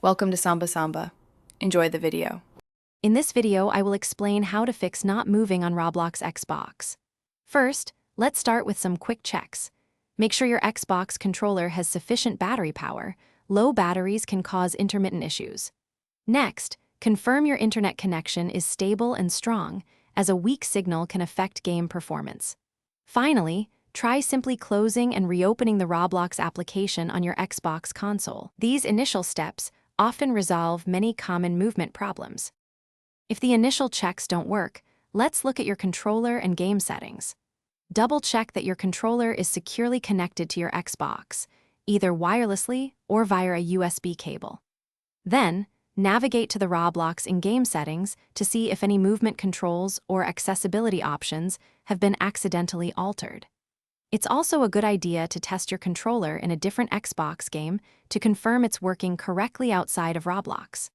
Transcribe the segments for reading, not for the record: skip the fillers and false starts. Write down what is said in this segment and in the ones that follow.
Welcome to Samba Samba. Enjoy the video. In this video, I will explain how to fix not moving on Roblox Xbox. First, let's start with some quick checks. Make sure your Xbox controller has sufficient battery power. Low batteries can cause intermittent issues. Next, confirm your internet connection is stable and strong, as a weak signal can affect game performance. Finally, try simply closing and reopening the Roblox application on your Xbox console. These initial steps often resolve many common movement problems. If the initial checks don't work, let's look at your controller and game settings. Double-check that your controller is securely connected to your Xbox, either wirelessly or via a USB cable. Then, navigate to the Roblox in-game settings to see if any movement controls or accessibility options have been accidentally altered. It's also a good idea to test your controller in a different Xbox game to confirm it's working correctly outside of Roblox.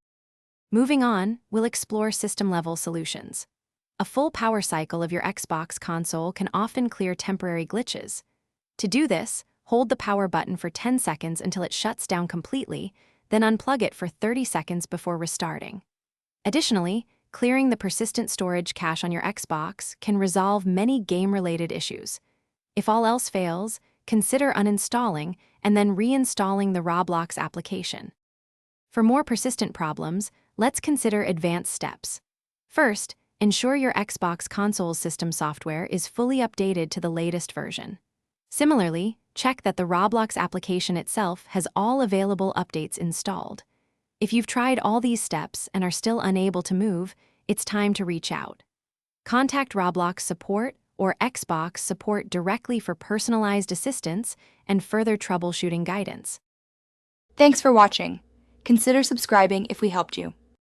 Moving on, we'll explore system-level solutions. A full power cycle of your Xbox console can often clear temporary glitches. To do this, hold the power button for 10 seconds until it shuts down completely, then unplug it for 30 seconds before restarting. Additionally, clearing the persistent storage cache on your Xbox can resolve many game-related issues. If all else fails, consider uninstalling and then reinstalling the Roblox application. For more persistent problems, let's consider advanced steps. First, ensure your Xbox console's system software is fully updated to the latest version. Similarly, check that the Roblox application itself has all available updates installed. If you've tried all these steps and are still unable to move, it's time to reach out. Contact Roblox support or Xbox support directly for personalized assistance and further troubleshooting guidance. Thanks for watching. Consider subscribing if we helped you.